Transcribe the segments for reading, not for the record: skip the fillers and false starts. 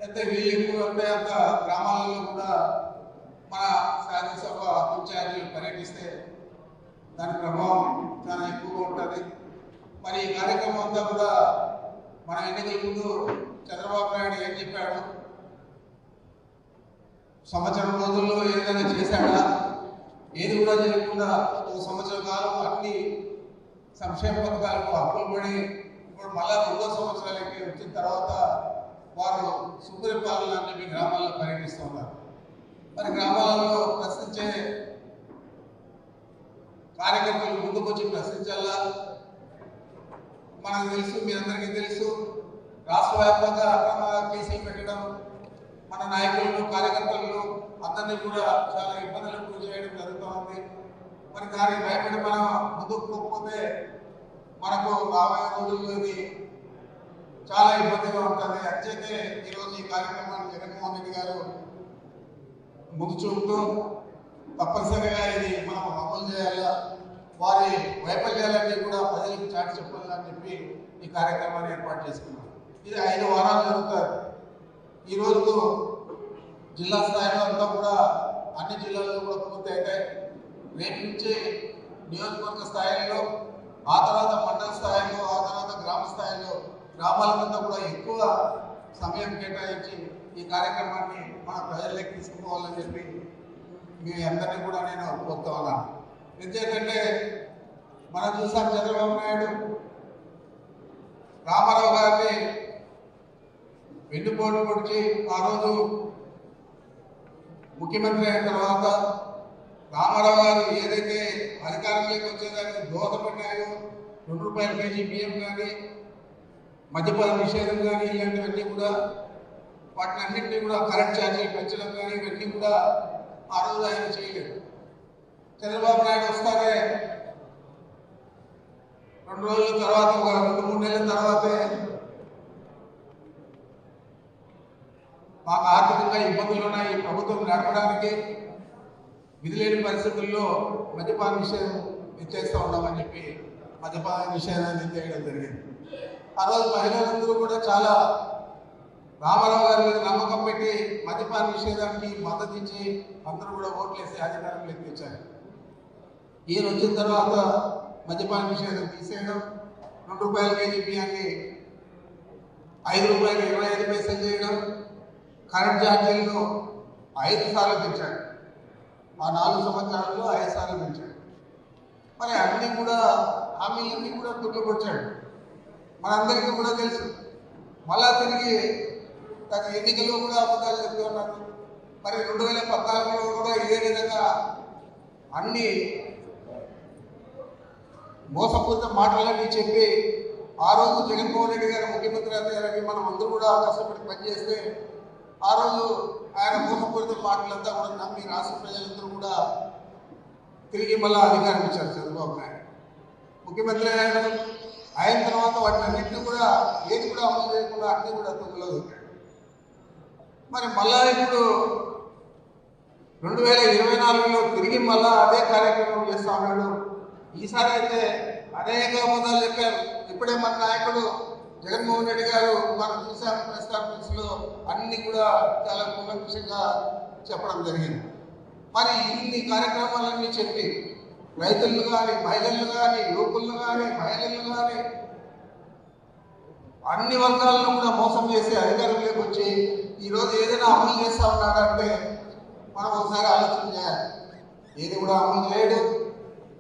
ఎంత వీళ్ళు ఎక్కువ ఉంటే అంత గ్రామాలలో కూడా మన శాసనసభ ఇన్ఛార్జీలు పర్యటిస్తే దాని ప్రభావం చాలా ఎక్కువగా ఉంటుంది. మరి ఈ కార్యక్రమం అంతా కూడా మన ఎన్నికల ముందు చంద్రబాబు నాయుడు ఏం చెప్పాడు, సంవత్సరం రోజుల్లో ఏదైనా చేశాడా, ఏది కూడా చేయకుండా ఒక సంవత్సర కాలం అన్ని సంక్షేమ పథకాలకు అప్పులు పడి ఇప్పుడు మళ్ళా 2వ సంవత్సరాలకి వచ్చిన తర్వాత వారు సుపరిపాలన అని చెప్పి గ్రామాల్లో పర్యటిస్తూ ఉన్నారు. మరి గ్రామాలలో ప్రశ్నించే కార్యకర్తలు ముందుకొచ్చి ప్రశ్నించాలా. మనకు తెలుసు, మీ అందరికీ తెలుసు, రాష్ట్ర వ్యాప్తంగా అక్రమంగా కేసులు పెట్టడం, మన నాయకులను కార్యకర్తలను అందరినీ కూడా చాలా ఇబ్బందులకు గురి చేయడం జరుగుతూ ఉంది. మరి దానికి భయపడి మనం ముందుకు పోకపోతే మనకు రాబోయే రోజుల్లో ఇది చాలా ఇబ్బందిగా ఉంటుంది. అంచేతే ఈరోజు ఈ కార్యక్రమాన్ని జగన్మోహన్ రెడ్డి గారు ముందు చూపుతూ తప్పనిసరిగా ఇది మనం అమలు చేయాలా, వారి వైఫల్యాలన్నీ కూడా ప్రజలకు చాటి చెప్పాలని చెప్పి ఈ కార్యక్రమాన్ని ఏర్పాటు చేసుకున్నాం. ఇది 5 వారాలు జరుగుతుంది. ఈరోజు జిల్లా స్థాయిలో అంతా కూడా అన్ని జిల్లాల్లో కూడా పూర్తి అవుతాయి. రేపు నుంచి నియోజకవర్గ స్థాయిలో, ఆ తర్వాత మండల స్థాయిలో, ఆ తర్వాత గ్రామ స్థాయిలో గ్రామాలకంతా కూడా ఎక్కువ సమయం కేటాయించి ఈ కార్యక్రమాన్ని మన ప్రజల్లోకి తీసుకుపోవాలని చెప్పి మీ అందరినీ కూడా నేను కోరుతా ఉన్నాను. ఎందుకంటే మనం చూసాం, చంద్రబాబు నాయుడు రామారావు గారిని వెన్నుపోటు పొడిచి ఆ రోజు ముఖ్యమంత్రి అయిన తర్వాత రామారావు గారు ఏదైతే అధికారంలోకి వచ్చేదానికి దోహదపడినాయో, ₹2 కేజీ బియ్యం కానీ, మద్యపాన నిషేధం కానీ, ఇలాంటివన్నీ కూడా వాటిని అన్నింటినీ కూడా కరెంట్ ఛార్జీలు పెంచడం కానీ ఇవన్నీ కూడా ఆ రోజు ఆయన చేయలేదు. చంద్రబాబు నాయుడు వస్తారే 2 రోజుల తర్వాత, ఒక 2-3 నెలల తర్వాతే మాకు ఆర్థికంగా ఇబ్బందులు ఉన్నాయి, ప్రభుత్వం నడపడానికి విధిలేని పరిస్థితుల్లో మద్యపాన నిషేధం ఎత్తేస్తూ ఉన్నామని చెప్పి మద్యపాన నిషేధాన్ని ఎత్తేయడం జరిగింది. ఆ రోజు మహిళలందరూ కూడా చాలా రామారావు గారి మీద నమ్మకం పెట్టి మద్యపాన నిషేధానికి మద్దతు ఇచ్చి అందరూ కూడా ఓట్లేసి అధికారంలో ఎక్కించారు. ఈయన వచ్చిన తర్వాత మద్యపాన నిషేధం తీసేయడం, ₹2 కేజీ బియ్యాన్ని ₹5.25 చేయడం, కరెంట్ ఛార్జీలను 5 సార్లు పెంచాడు. ఆ 4 సంవత్సరాల్లో 5 సార్లు పెంచాడు. మరి అన్నీ కూడా హామీలన్నీ కూడా తుట్టుకొచ్చాడు. మనందరికీ కూడా తెలుసు. మళ్ళా తిరిగి తన ఎన్నికల్లో కూడా అబద్ధాలు చెప్తూ ఉన్నారు. మరి 2014లో కూడా ఇదే విధంగా అన్ని మోసపూరిత మాటలన్నీ చెప్పి ఆ రోజు జగన్మోహన్ రెడ్డి గారు ముఖ్యమంత్రి అయ్యారని మనం అందరూ కూడా కష్టపడి పనిచేస్తే ఆ రోజు ఆయన మోసపూరిత మాటలంతా కూడా నమ్మి రాష్ట్ర ప్రజలందరూ కూడా తిరిగి మళ్ళీ అధికారం ఇచ్చారు చంద్రబాబు నాయుడు. ముఖ్యమంత్రి అయిన తర్వాత వాటిని అన్నింటినీ కూడా ఏది కూడా అమలు చేయకుండా అన్నీ కూడా తొమ్మిదిలో. మరి మళ్ళా ఇప్పుడు 2024లో తిరిగి మళ్ళా అదే కార్యక్రమం చేస్తా ఉన్నాడు. ఈసారి అయితే అనేక అబద్ధాలు చెప్పారు. ఇప్పుడే మన నాయకుడు జగన్మోహన్ రెడ్డి గారు మనం చూసాం ప్రెస్ కాన్ఫరెన్స్లో అన్ని కూడా చాలా కూలంకషంగా చెప్పడం జరిగింది. మరి ఇన్ని కార్యక్రమాలన్నీ చెప్పి రైతులను కానీ, మహిళలను కానీ, యువకులను కానీ, మహిళలను కానీ అన్ని వర్గాలను కూడా మోసం చేసి అధికారంలోకి వచ్చి ఈరోజు ఏదైనా అమలు చేస్తా ఉన్నాడంటే మనం ఒకసారి ఆలోచన చేయాలి. ఏది కూడా అమలు చేయడు,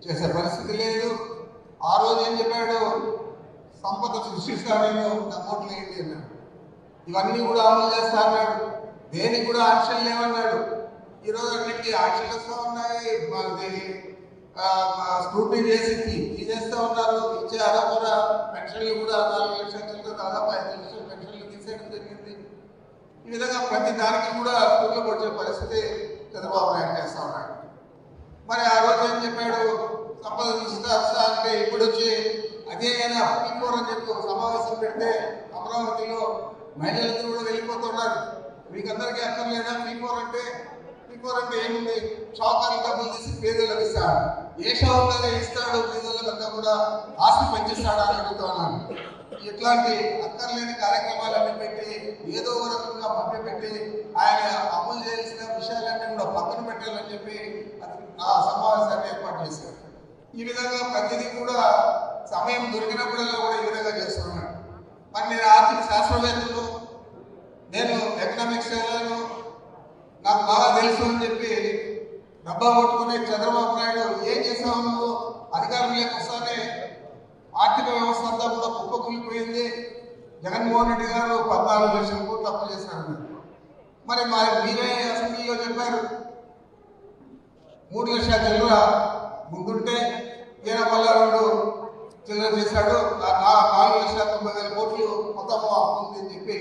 చేసే పరిస్థితి లేదు. ఆ రోజు ఏం చెప్పాడు, సంపద సృష్టిస్తాడని నా ఓట్లు ఏంటి అన్నాడు. ఇవన్నీ కూడా అమలు చేస్తా అన్నాడు. దేనికి కూడా ఆంక్షలు లేవన్నాడు. ఈరోజు అన్నింటికీ ఆంక్షలు వస్తూ ఉన్నాయి. స్క్రూటినీ చేసి తీసేస్తూ ఉన్నారు. ఇచ్చే అరకొర పెన్షన్లు కూడా 4 లక్షల దాదాపు 5 లక్షల పెన్షన్లు తీసేయడం జరిగింది. ఈ విధంగా ప్రతి దానికి కూడా కూర్లు పొడిచే పరిస్థితి చంద్రబాబు నాయుడు చేస్తా ఉన్నాడు. మరి ఆ రోజు ఏం చెప్పాడు, సంపద తీసుకొస్తా అంటే ఇప్పుడు వచ్చి అదే అయినా P4 అని చెప్పి ఒక సమావేశం పెడితే అమరావతిలో మహిళలందరూ కూడా వెళ్ళిపోతున్నారు. మీకందరికీ అక్కర్లేదా P4 అంటే? P4 అంటే ఏముంది, షావుకారులు డబ్బులు తీసి పేదలకు ఇస్తాడు. ఏ షావుకారు ఇస్తాడు పేదలకంతా కూడా ఆస్తి పెంచిస్తాడా అని అడుగుతున్నాను. ఇట్లాంటి అక్కర్లేని కార్యక్రమాలన్నీ పెట్టి ఏదో రకంగా మభ్యపెట్టి ఆయన అమలు చేయాల్సిన విషయాలన్నీ కూడా పక్కన పెట్టాలని చెప్పి ఆ సమావేశాన్ని ఏర్పాటు చేశారు. ఈ విధంగా ప్రతిదీ కూడా సమయం దొరికినప్పుడల్లా కూడా ఈ విధంగా చేస్తున్నాడు. మరి నేను ఆర్థిక శాస్త్రవేత్తలు, నేను ఎకనామిక్స్ చదివాను, నాకు బాగా తెలుసు అని చెప్పి డబ్బా కొట్టుకునే చంద్రబాబు నాయుడు ఏం చేసావు నువ్వు అధికారంలోకి వస్తానే ఆర్థిక వ్యవస్థ అంతా కూడా కుప్పకూలిపోయింది. జగన్మోహన్ రెడ్డి గారు 14 లక్షల కోట్లు అప్పు చేశారు. మరి మీరే అసెంబ్లీలో చెప్పారు 3 లక్షల చిల్లర ముందుంటే ఈయన మళ్ళా 2 చిల్లర చేశాడు, 4,90,000 కోట్లు మొత్తం అప్పు ఉంది అని చెప్పి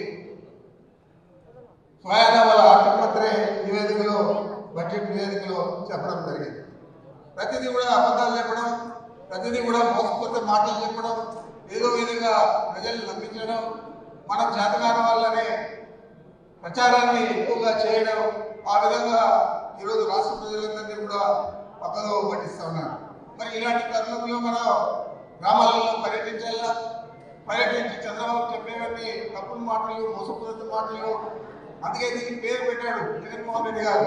స్వయంగా వాళ్ళ ఆర్థిక మంత్రి నివేదికలో, బడ్జెట్ నివేదికలో చెప్పడం జరిగింది. ప్రతిదీ కూడా అబద్ధాలు చెప్పడం, ప్రతిదీ కూడా మోసపోతే మాటలు చెప్పడం, ఏదో విధంగా ప్రజలు నమ్మించడం, మనం చేతకాని వాళ్ళనే ప్రచారాన్ని ఎక్కువగా చేయడం, ఆ విధంగా ఈరోజు రాష్ట్ర ప్రజలందరినీ కూడా పక్కగా పట్టిస్తూ ఉన్నారు. మరి ఇలాంటి తరుణంలో మనం గ్రామాలలో పర్యటించి చంద్రబాబు చెప్పేవన్నీ తప్పుడు మాటలు, మోసపూరిత మాటలు. అందుకే దీనికి పేరు పెట్టాడు జగన్మోహన్ రెడ్డి గారు,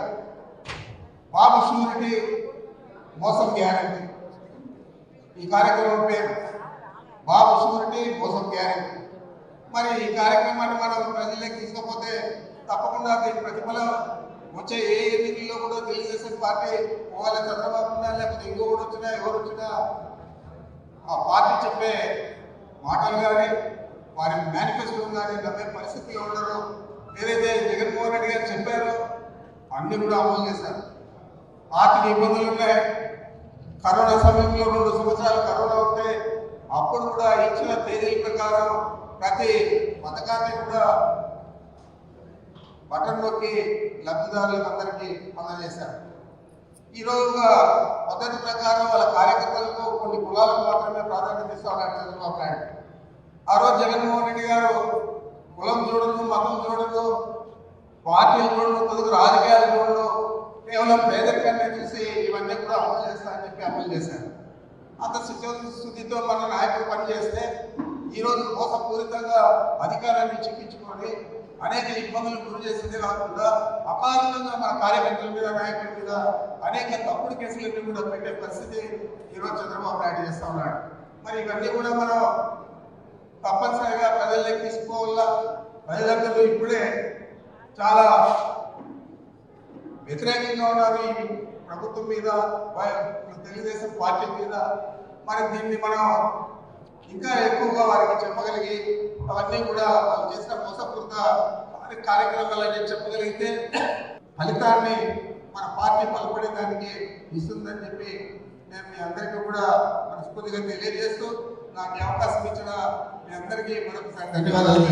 బాబు షూరిటీ మోసం గ్యారంటీ. ఈ కార్యక్రమం పేరు బాబు షూరిటీ మోసం గ్యారంటీ. మరి ఈ కార్యక్రమాన్ని మనం ప్రజల్లోకి తీసుకపోతే తప్పకుండా దీని ప్రతిఫలం వచ్చే ఏ ఎన్నికల్లో కూడా తెలుగుదేశం పార్టీ ఒకవేళ చంద్రబాబు ఉన్నా లేకపోతే ఇంకొకటి వచ్చినా ఎవరు వచ్చినా ఆ పార్టీ చెప్పే మాటలు కానీ వారి మేనిఫెస్టో కానీ నమ్మే పరిస్థితిలో ఉండరు. ఏదైతే జగన్మోహన్ రెడ్డి గారు చెప్పారో అన్ని కూడా అమలు చేశారు. ఆర్థిక ఇబ్బందులు ఉన్నాయి. కరోనా సమయంలో 2 సంవత్సరాలు కరోనా ఉంటే అప్పుడు కూడా ఇచ్చిన తేదీల ప్రకారం ప్రతి పథకాన్ని కూడా బటన్ నొక్కి లబ్ధిదారులకు అందరికీ అందజేశారు. ఈరోజు పద్ధతి ప్రకారం వాళ్ళ కార్యకర్తలకు కొన్ని కులాలకు మాత్రమే ప్రాధాన్యత ఇస్తా ఉన్నారు చంద్రబాబు నాయుడు. ఆ రోజు జగన్మోహన్ రెడ్డి గారు కులం చూడదు, మతం చూడదు, పార్టీలు చూడదు, తదుకు రాజకీయాలు చూడదు, కేవలం పేదరికాన్ని చూసి ఇవన్నీ కూడా అమలు చేస్తారని చెప్పి అమలు చేశారు. అంత శుద్ధితో మన నాయకులు పనిచేస్తే ఈరోజు మోసపూరితంగా అధికారాన్ని చిక్కించుకొని అనేక ఇబ్బందులు గురి చేసిందే కాకుండా అకారణంగా మన కార్యకర్తల మీద, నాయకుల మీద అనేక తప్పుడు కేసులన్నీ కూడా పెట్టే పరిస్థితి ఈరోజు చంద్రబాబు నాయుడు చేస్తూ ఉన్నాడు. మరి ఇవన్నీ కూడా మనం తప్పనిసరిగా ప్రజల్లోకి తీసుకోవాలా. ప్రజలందరూ ఇప్పుడే చాలా వ్యతిరేకంగా ఉన్నారు ఈ ప్రభుత్వం మీద, తెలుగుదేశం పార్టీ మీద. మరి దీన్ని మనం ఇంకా ఎక్కువగా వారికి చెప్పగలిగి అవన్నీ కూడా వాళ్ళు చేసిన మోసపూరిత కార్యక్రమాలన్నీ చెప్పగలిగితే ఫలితాన్ని మన పార్టీ బలపడే దానికి ఇస్తుందని చెప్పి నేను మీ అందరికీ కూడా మనస్ఫూర్తిగా తెలియజేస్తూ నాకు అవకాశం ఇచ్చిన మీ అందరికీ మరొకసారి ధన్యవాదాలు.